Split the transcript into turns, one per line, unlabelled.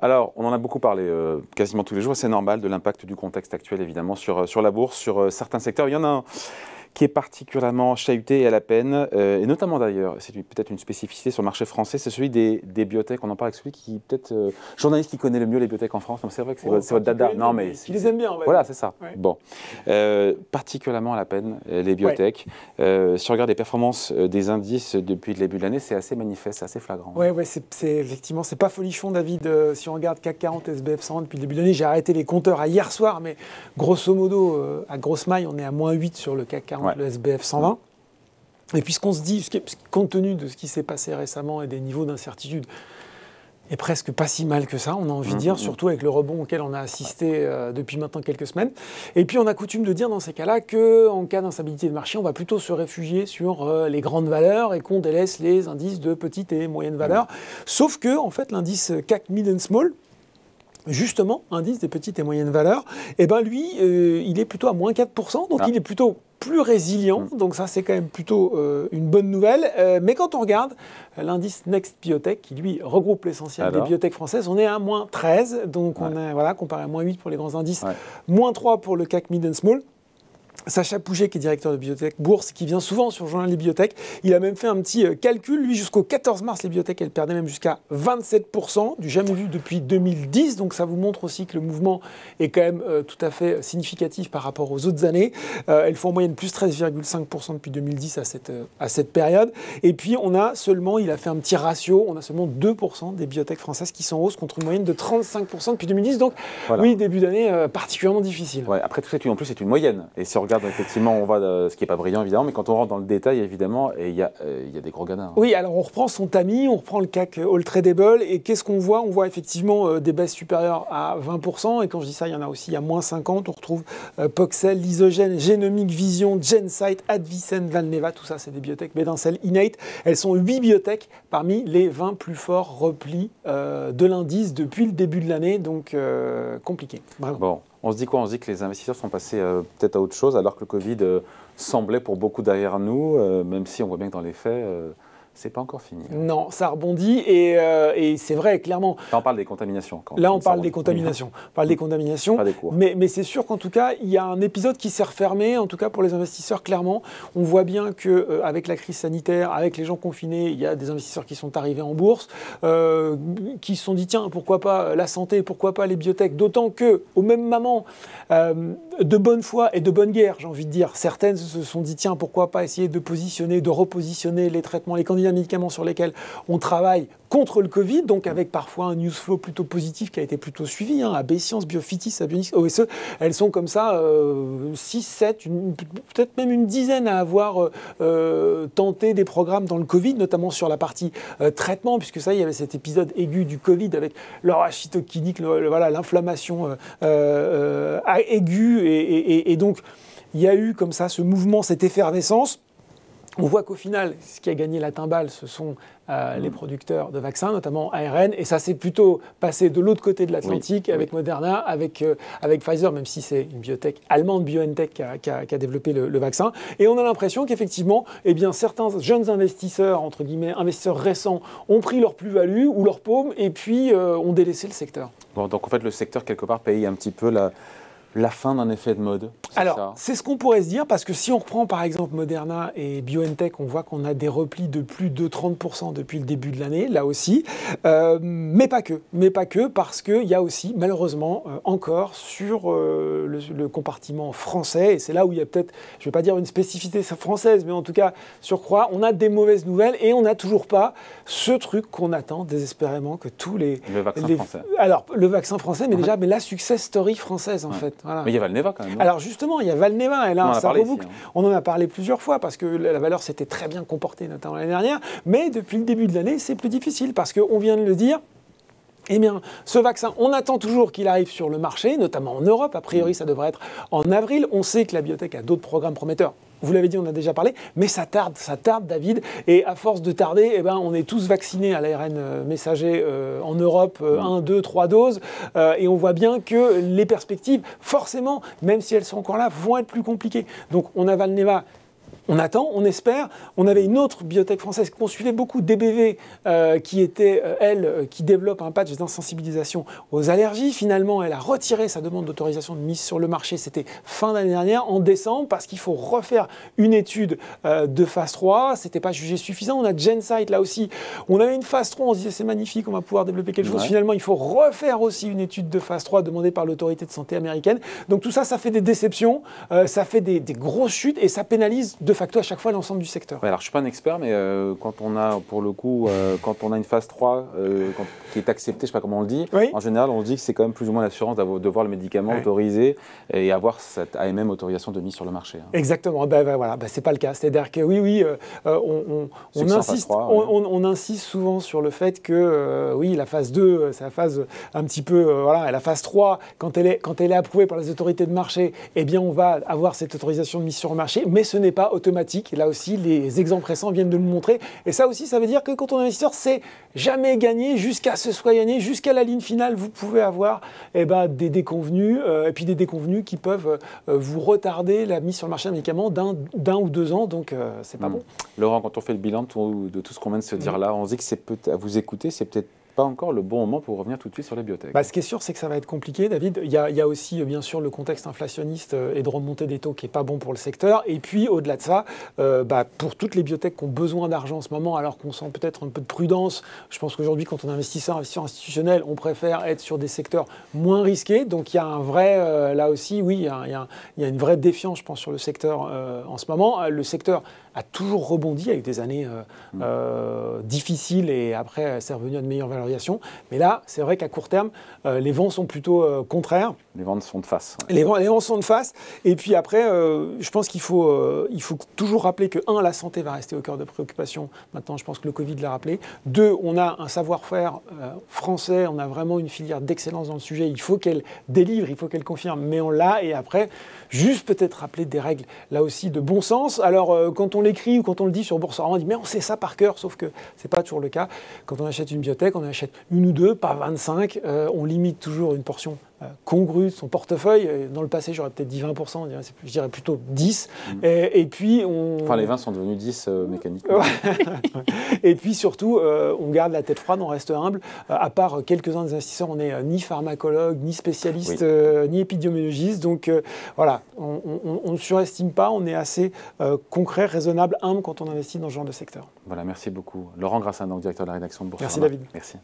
Alors, on en a beaucoup parlé quasiment tous les jours, c'est normal, de l'impact du contexte actuel, évidemment, sur la bourse, sur certains secteurs. Il y en a un qui est particulièrement chahuté et à la peine, et notamment d'ailleurs, c'est peut-être une spécificité sur le marché français, c'est celui des biotech. On en parle avec celui qui, peut-être, journaliste qui connaît le mieux les biotech en France. C'est vrai que c'est votre dada. Non, mais
qui les aime bien,
voilà, c'est ça. Ouais. Bon, particulièrement à la peine, les biotech. Ouais. Si on regarde les performances des indices depuis le début de l'année, c'est assez manifeste, c'est assez flagrant.
Oui, effectivement, c'est pas folichon, David. Si on regarde CAC 40, SBF 100 depuis le début de l'année, j'ai arrêté les compteurs à hier soir, mais grosso modo, à grosse maille, on est à -8 sur le CAC 40. Ouais. Le SBF 120. Et puis ce qu'on se dit, compte tenu de ce qui s'est passé récemment et des niveaux d'incertitude, est presque pas si mal que ça, on a envie de dire, surtout avec le rebond auquel on a assisté depuis maintenant quelques semaines. Et puis on a coutume de dire dans ces cas-là qu'en cas d'instabilité de marché, on va plutôt se réfugier sur les grandes valeurs et qu'on délaisse les indices de petites et moyennes valeurs. Sauf que, en fait, l'indice CAC Mid and Small, justement, indice des petites et moyennes valeurs, eh ben lui, il est plutôt à -4%, donc il est plutôt plus résilient, donc ça c'est quand même plutôt une bonne nouvelle. Mais quand on regarde l'indice Next Biotech, qui lui regroupe l'essentiel des biotech françaises, on est à -13, donc on est, voilà, comparé à -8 pour les grands indices, -3 pour le CAC Mid and Small. Sacha Pouget, qui est directeur de Biotech Bourse, qui vient souvent sur le journal des biotech, il a même fait un petit calcul. Lui, jusqu'au 14 mars, les biotech, elles perdaient même jusqu'à 27%, du jamais vu depuis 2010. Donc ça vous montre aussi que le mouvement est quand même tout à fait significatif par rapport aux autres années. Elles font en moyenne plus 13,5% depuis 2010 à cette période. Et puis il a fait un petit ratio, on a seulement 2% des biotech françaises qui sont en hausse contre une moyenne de 35% depuis 2010. Donc voilà. Oui, début d'année particulièrement difficile.
Ouais, après tout ça, en plus, c'est une moyenne. Et si on regarde, effectivement, on voit ce qui n'est pas brillant, évidemment, mais quand on rentre dans le détail, évidemment, il y a des gros gadins. Hein.
Oui, alors on reprend son tamis, on reprend le CAC All Tradable, et qu'est-ce qu'on voit ? On voit effectivement des baisses supérieures à 20%, et quand je dis ça, il y en a aussi à -50%. On retrouve Poxel, Lysogène, Genomic Vision, Gencyte, Advicen, Valneva, tout ça, c'est des biotech. Medincell, Innate, elles sont 8 biotech parmi les 20 plus forts replis de l'indice depuis le début de l'année, donc compliqué. Vraiment.
Bon. On se dit quoi ? On se dit que les investisseurs sont passés peut-être à autre chose, alors que le Covid semblait pour beaucoup derrière nous, même si on voit bien que dans les faits, c'est pas encore fini.
Non, ça rebondit et c'est vrai, clairement.
Là, on parle des contaminations.
Là, on parle des contaminations. On parle des contaminations.
Pas des cours.
Mais c'est sûr qu'en tout cas, il y a un épisode qui s'est refermé, en tout cas pour les investisseurs, clairement. On voit bien qu'avec la crise sanitaire, avec les gens confinés, il y a des investisseurs qui sont arrivés en bourse, qui se sont dit, tiens, pourquoi pas la santé, pourquoi pas les biotech, d'autant qu'au même moment, de bonne foi et de bonne guerre, j'ai envie de dire, certaines se sont dit, tiens, pourquoi pas essayer de positionner, de repositionner les traitements, les candidats médicaments sur lesquels on travaille contre le Covid, donc avec parfois un news flow plutôt positif qui a été plutôt suivi, hein, AB Science, Biofitis, Abionix, OSE, elles sont comme ça 6, 7, peut-être même une dizaine à avoir tenté des programmes dans le Covid, notamment sur la partie traitement, puisque ça, il y avait cet épisode aigu du Covid avec l'orachitokinite, l'inflammation aiguë, et donc il y a eu comme ça ce mouvement, cette effervescence. On voit qu'au final, ce qui a gagné la timbale, ce sont les producteurs de vaccins, notamment ARN, et ça s'est plutôt passé de l'autre côté de l'Atlantique, avec Moderna, avec Pfizer, même si c'est une biotech allemande, BioNTech, qui a développé le vaccin. Et on a l'impression qu'effectivement, eh bien, certains jeunes investisseurs, entre guillemets, investisseurs récents, ont pris leur plus-value ou leur paume, et puis ont délaissé le secteur.
Bon, donc en fait, le secteur, quelque part, paye un petit peu la fin d'un effet de mode.
Alors, c'est ce qu'on pourrait se dire, parce que si on reprend par exemple Moderna et BioNTech, on voit qu'on a des replis de plus de 30% depuis le début de l'année, là aussi. Mais pas que, parce qu'il y a aussi, malheureusement, encore sur le compartiment français, et c'est là où il y a peut-être, je ne vais pas dire une spécificité française, mais en tout cas, surcroît, on a des mauvaises nouvelles, et on n'a toujours pas ce truc qu'on attend désespérément que tous les...
Le vaccin français.
Alors, le vaccin français, mais déjà, mais la success story française, en fait. Voilà.
Mais il y a Valneva quand même. Non ?
Alors justement, il y a Valneva, et là, ça reboucle. On en a parlé plusieurs fois, parce que la valeur s'était très bien comportée, notamment l'année dernière, mais depuis le début de l'année, c'est plus difficile, parce qu'on vient de le dire, eh bien, ce vaccin, on attend toujours qu'il arrive sur le marché, notamment en Europe. A priori, ça devrait être en avril. On sait que la biotech a d'autres programmes prometteurs. Vous l'avez dit, on a déjà parlé, mais ça tarde, David. Et à force de tarder, eh ben, on est tous vaccinés à l'ARN messager en Europe, 1, 2, 3 doses. Et on voit bien que les perspectives, forcément, même si elles sont encore là, vont être plus compliquées. Donc, on a Valneva. On attend, on espère. On avait une autre biotech française qu'on suivait beaucoup, DBV, qui était, qui développe un patch d'insensibilisation aux allergies. Finalement, elle a retiré sa demande d'autorisation de mise sur le marché. C'était fin d'année dernière, en décembre, parce qu'il faut refaire une étude de phase 3. Ce n'était pas jugé suffisant. On a Gensight, là aussi. On avait une phase 3, on se disait c'est magnifique, on va pouvoir développer quelque chose. Finalement, il faut refaire aussi une étude de phase 3 demandée par l'autorité de santé américaine. Donc tout ça, ça fait des déceptions, ça fait des grosses chutes et ça pénalise de facto à chaque fois l'ensemble du secteur.
Ouais, alors je ne suis pas un expert, mais quand on a, pour le coup, quand on a une phase 3 qui est acceptée, je ne sais pas comment on le dit, en général, on se dit que c'est quand même plus ou moins l'assurance de voir le médicament autorisé et avoir cette AMM autorisation de mise sur le marché. Hein.
Exactement, voilà, c'est pas le cas. C'est-à-dire que oui, on insiste souvent sur le fait que oui, la phase 2, c'est la phase un petit peu, et la phase 3, quand elle est approuvée par les autorités de marché, eh bien on va avoir cette autorisation de mise sur le marché, mais ce n'est pas automatique. Et là aussi, les exemples récents viennent de le montrer. Et ça aussi, ça veut dire que quand on est investisseur, c'est jamais gagné jusqu'à ce soit gagné, jusqu'à la ligne finale, vous pouvez avoir des déconvenus, et puis des déconvenus qui peuvent vous retarder la mise sur le marché d'un médicament d'un ou 2 ans, donc c'est pas bon.
Laurent, quand on fait le bilan de tout ce qu'on vient de se dire là, on se dit que c'est à vous écouter, c'est peut-être pas encore le bon moment pour revenir tout de suite sur les biotech.
Ce qui est sûr, c'est que ça va être compliqué, David. Il y a aussi, bien sûr, le contexte inflationniste et de remontée des taux qui n'est pas bon pour le secteur. Et puis, au-delà de ça, pour toutes les biotech qui ont besoin d'argent en ce moment, alors qu'on sent peut-être un peu de prudence, je pense qu'aujourd'hui, quand on est investisseur institutionnel, on préfère être sur des secteurs moins risqués. Donc, il y a un vrai, là aussi, oui, il y a une vraie défiance, je pense, sur le secteur en ce moment. Le secteur a toujours rebondi avec des années difficiles et après, c'est revenu à de meilleures valorisations. Mais là, c'est vrai qu'à court terme, les vents sont plutôt contraires.
Les vents sont de face.
Ouais. Les vents sont de face. Et puis après, je pense qu'il faut toujours rappeler que, la santé va rester au cœur de préoccupation. Maintenant, je pense que le Covid l'a rappelé. 2, on a un savoir-faire français, on a vraiment une filière d'excellence dans le sujet. Il faut qu'elle délivre, il faut qu'elle confirme, mais on l'a. Et après, juste peut-être rappeler des règles, là aussi, de bon sens. Alors, quand on l'écrit ou quand on le dit sur Boursorama, on dit « mais on sait ça par cœur », sauf que ce n'est pas toujours le cas. Quand on achète une biotech, on achète 1 ou 2, pas 25. On limite toujours une portion congrue de son portefeuille. Dans le passé, j'aurais peut-être dit 20%, je dirais plutôt 10. Et puis
Enfin, les 20 sont devenus 10 mécaniquement.
Et puis surtout, on garde la tête froide, on reste humble. À part quelques-uns des investisseurs, on n'est ni pharmacologue, ni spécialiste, ni épidémiologiste. Donc voilà, on ne surestime pas, on est assez concret, raisonnable, humble quand on investit dans ce genre de secteur.
Voilà, merci beaucoup. Laurent Grassin, donc directeur de la rédaction de Boursorama.
Merci David.
Merci.